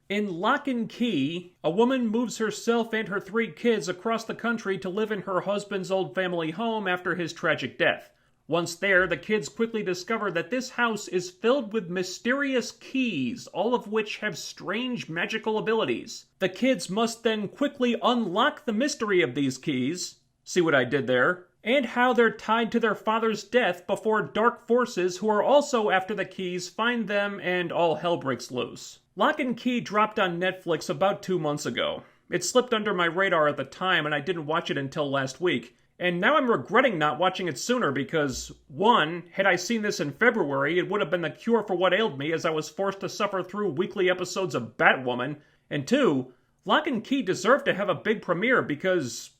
In Locke Key, a woman moves herself and her 3 kids across the country to live in her husband's old family home after his tragic death. Once there, the kids quickly discover that this house is filled with mysterious keys, all of which have strange magical abilities. The kids must then quickly unlock the mystery of these keys, see what I did there, and how they're tied to their father's death before dark forces who are also after the keys find them and all hell breaks loose. Locke & Key dropped on Netflix about 2 months ago. It slipped under my radar at the time and I didn't watch it until last week. And now I'm regretting not watching it sooner because, 1, had I seen this in February, it would have been the cure for what ailed me as I was forced to suffer through weekly episodes of Batwoman. And 2, Locke & Key deserved to have a big premiere because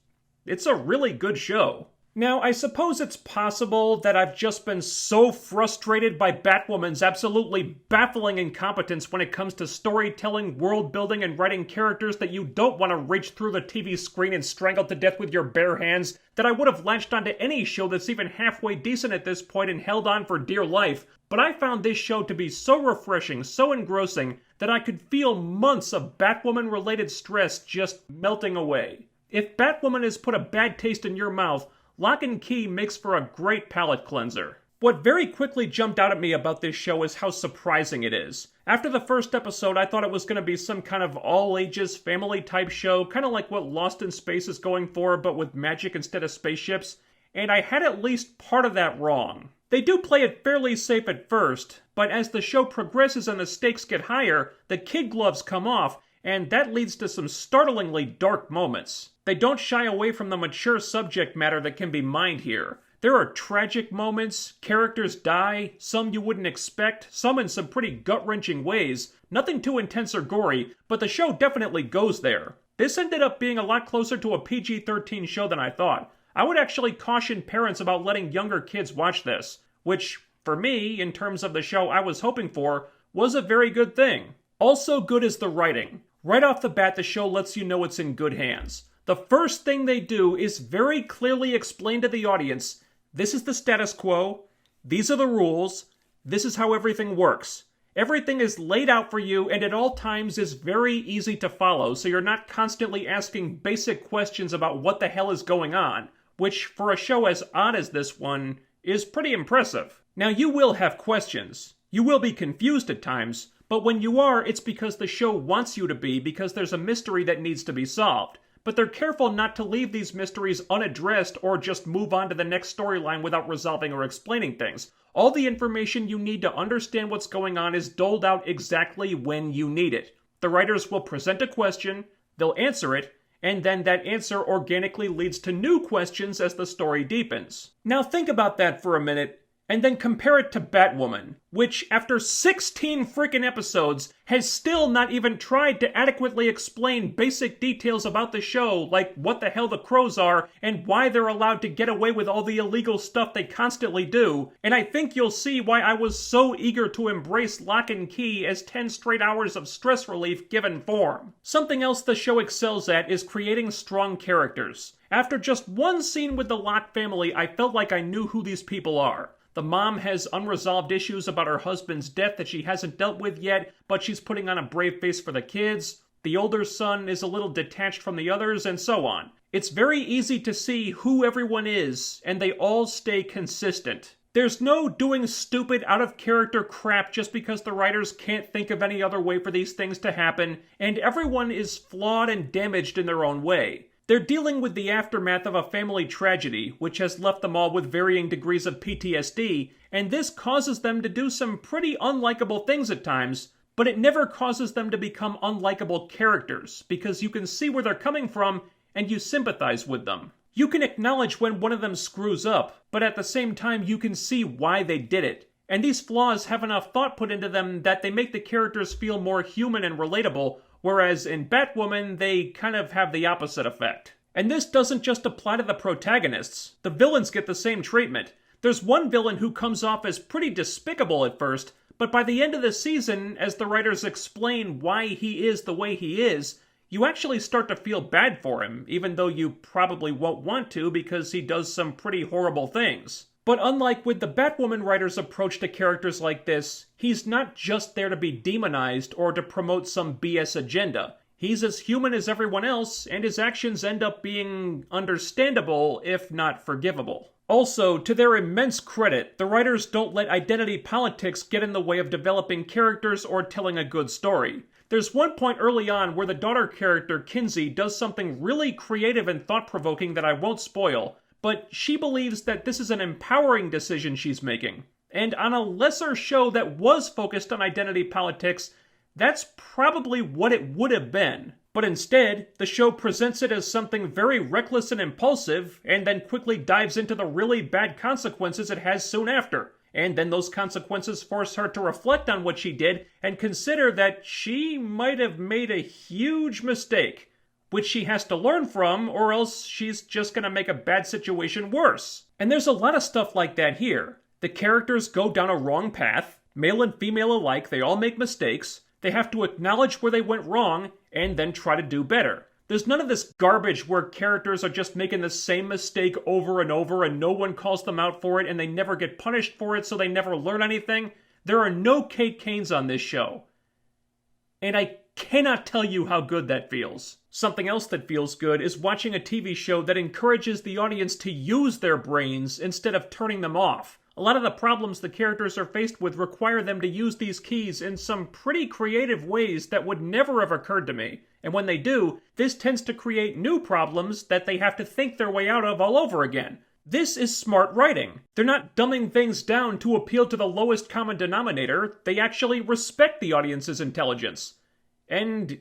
it's a really good show. Now, I suppose it's possible that I've just been so frustrated by Batwoman's absolutely baffling incompetence when it comes to storytelling, world building, and writing characters that you don't want to reach through the TV screen and strangle to death with your bare hands that I would have latched onto any show that's even halfway decent at this point and held on for dear life. But I found this show to be so refreshing, so engrossing, that I could feel months of Batwoman-related stress just melting away. If Batwoman has put a bad taste in your mouth, Locke & Key makes for a great palate cleanser. What very quickly jumped out at me about this show is how surprising it is. After the first episode, I thought it was going to be some kind of all-ages, family-type show, kind of like what Lost in Space is going for, but with magic instead of spaceships, and I had at least part of that wrong. They do play it fairly safe at first, but as the show progresses and the stakes get higher, the kid gloves come off, and that leads to some startlingly dark moments. They don't shy away from the mature subject matter that can be mined here. There are tragic moments, characters die, some you wouldn't expect, some in some pretty gut-wrenching ways. Nothing too intense or gory, but the show definitely goes there. This ended up being a lot closer to a PG-13 show than I thought. I would actually caution parents about letting younger kids watch this, which, for me, in terms of the show I was hoping for, was a very good thing. Also good is the writing. Right off the bat, the show lets you know it's in good hands. The first thing they do is very clearly explain to the audience, this is the status quo, these are the rules, this is how everything works. Everything is laid out for you and at all times is very easy to follow, so you're not constantly asking basic questions about what the hell is going on, which for a show as odd as this one is pretty impressive. Now you will have questions. You will be confused at times, but when you are, it's because the show wants you to be because there's a mystery that needs to be solved. But they're careful not to leave these mysteries unaddressed or just move on to the next storyline without resolving or explaining things. All the information you need to understand what's going on is doled out exactly when you need it. The writers will present a question, they'll answer it, and then that answer organically leads to new questions as the story deepens. Now think about that for a minute, and then compare it to Batwoman, which, after 16 freaking episodes, has still not even tried to adequately explain basic details about the show, like what the hell the crows are, and why they're allowed to get away with all the illegal stuff they constantly do, and I think you'll see why I was so eager to embrace Locke & Key as 10 straight hours of stress relief given form. Something else the show excels at is creating strong characters. After just one scene with the Locke family, I felt like I knew who these people are. The mom has unresolved issues about her husband's death that she hasn't dealt with yet, but she's putting on a brave face for the kids. The older son is a little detached from the others, and so on. It's very easy to see who everyone is, and they all stay consistent. There's no doing stupid, out-of-character crap just because the writers can't think of any other way for these things to happen, and everyone is flawed and damaged in their own way. They're dealing with the aftermath of a family tragedy, which has left them all with varying degrees of PTSD, and this causes them to do some pretty unlikable things at times, but it never causes them to become unlikable characters, because you can see where they're coming from, and you sympathize with them. You can acknowledge when one of them screws up, but at the same time you can see why they did it. And these flaws have enough thought put into them that they make the characters feel more human and relatable, whereas in Batwoman, they kind of have the opposite effect. And this doesn't just apply to the protagonists. The villains get the same treatment. There's one villain who comes off as pretty despicable at first, but by the end of the season, as the writers explain why he is the way he is, you actually start to feel bad for him, even though you probably won't want to because he does some pretty horrible things. But unlike with the Batwoman writer's approach to characters like this, he's not just there to be demonized or to promote some BS agenda. He's as human as everyone else, and his actions end up being understandable, if not forgivable. Also, to their immense credit, the writers don't let identity politics get in the way of developing characters or telling a good story. There's one point early on where the daughter character, Kinsey, does something really creative and thought-provoking that I won't spoil, but she believes that this is an empowering decision she's making. And on a lesser show that was focused on identity politics, that's probably what it would have been. But instead, the show presents it as something very reckless and impulsive, and then quickly dives into the really bad consequences it has soon after. And then those consequences force her to reflect on what she did and consider that she might have made a huge mistake, which she has to learn from, or else she's just gonna make a bad situation worse. And there's a lot of stuff like that here. The characters go down a wrong path, male and female alike, they all make mistakes. They have to acknowledge where they went wrong, and then try to do better. There's none of this garbage where characters are just making the same mistake over and over and no one calls them out for it and they never get punished for it so they never learn anything. There are no Kate Kanes on this show. And I cannot tell you how good that feels. Something else that feels good is watching a TV show that encourages the audience to use their brains instead of turning them off. A lot of the problems the characters are faced with require them to use these keys in some pretty creative ways that would never have occurred to me. And when they do, this tends to create new problems that they have to think their way out of all over again. This is smart writing. They're not dumbing things down to appeal to the lowest common denominator. They actually respect the audience's intelligence. And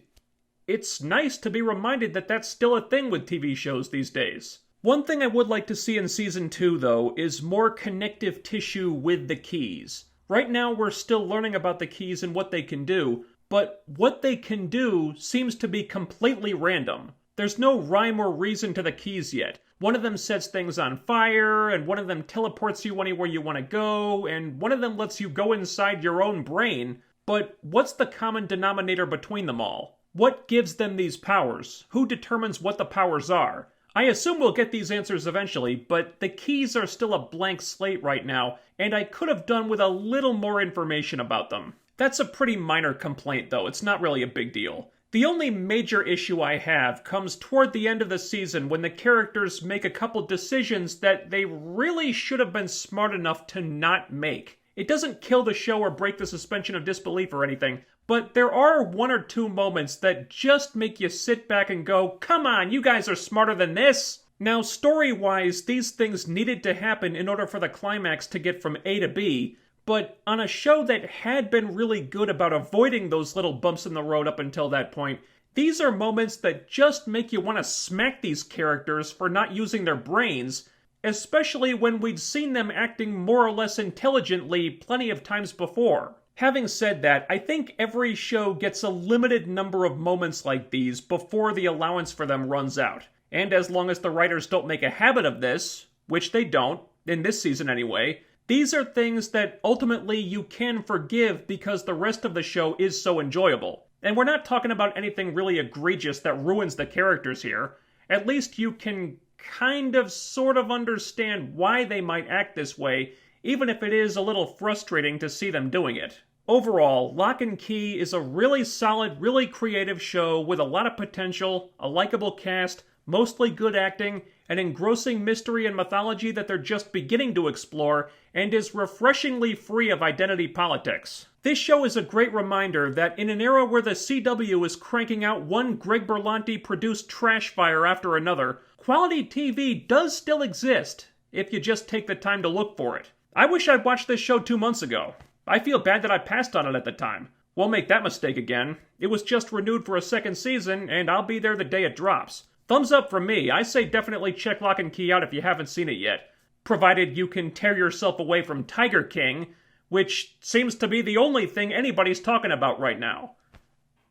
it's nice to be reminded that that's still a thing with TV shows these days. One thing I would like to see in Season 2, though, is more connective tissue with the keys. Right now, we're still learning about the keys and what they can do, but what they can do seems to be completely random. There's no rhyme or reason to the keys yet. One of them sets things on fire, and one of them teleports you anywhere you want to go, and one of them lets you go inside your own brain. But what's the common denominator between them all? What gives them these powers? Who determines what the powers are? I assume we'll get these answers eventually, but the keys are still a blank slate right now, and I could have done with a little more information about them. That's a pretty minor complaint, though. It's not really a big deal. The only major issue I have comes toward the end of the season when the characters make a couple decisions that they really should have been smart enough to not make. It doesn't kill the show or break the suspension of disbelief or anything, but there are one or two moments that just make you sit back and go, come on, you guys are smarter than this! Now, story-wise, these things needed to happen in order for the climax to get from A to B, but on a show that had been really good about avoiding those little bumps in the road up until that point, these are moments that just make you want to smack these characters for not using their brains, especially when we'd seen them acting more or less intelligently plenty of times before. Having said that, I think every show gets a limited number of moments like these before the allowance for them runs out. And as long as the writers don't make a habit of this, which they don't, in this season anyway, these are things that ultimately you can forgive because the rest of the show is so enjoyable. And we're not talking about anything really egregious that ruins the characters here. At least you can kind of sort of understand why they might act this way, even if it is a little frustrating to see them doing it. Overall, Locke Key is a really solid, really creative show with a lot of potential, a likable cast, mostly good acting, an engrossing mystery and mythology that they're just beginning to explore, and is refreshingly free of identity politics. This show is a great reminder that in an era where the CW is cranking out one Greg Berlanti-produced trash fire after another, quality TV does still exist, if you just take the time to look for it. I wish I'd watched this show 2 months ago. I feel bad that I passed on it at the time. Won't make that mistake again. It was just renewed for a second season, and I'll be there the day it drops. Thumbs up from me. I say definitely check Locke Key out if you haven't seen it yet. Provided you can tear yourself away from Tiger King, which seems to be the only thing anybody's talking about right now.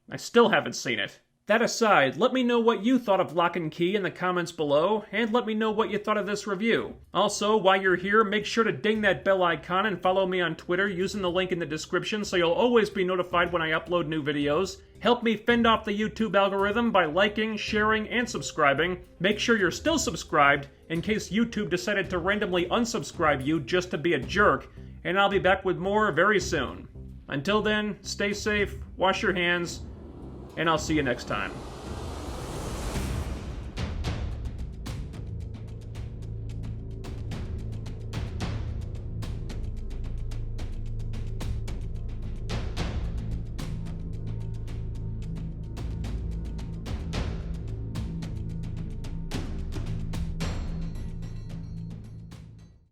I still haven't seen it. That aside, let me know what you thought of Locke Key in the comments below, and let me know what you thought of this review. Also, while you're here, make sure to ding that bell icon and follow me on Twitter using the link in the description so you'll always be notified when I upload new videos. Help me fend off the YouTube algorithm by liking, sharing, and subscribing. Make sure you're still subscribed, in case YouTube decided to randomly unsubscribe you just to be a jerk, and I'll be back with more very soon. Until then, stay safe, wash your hands, and I'll see you next time.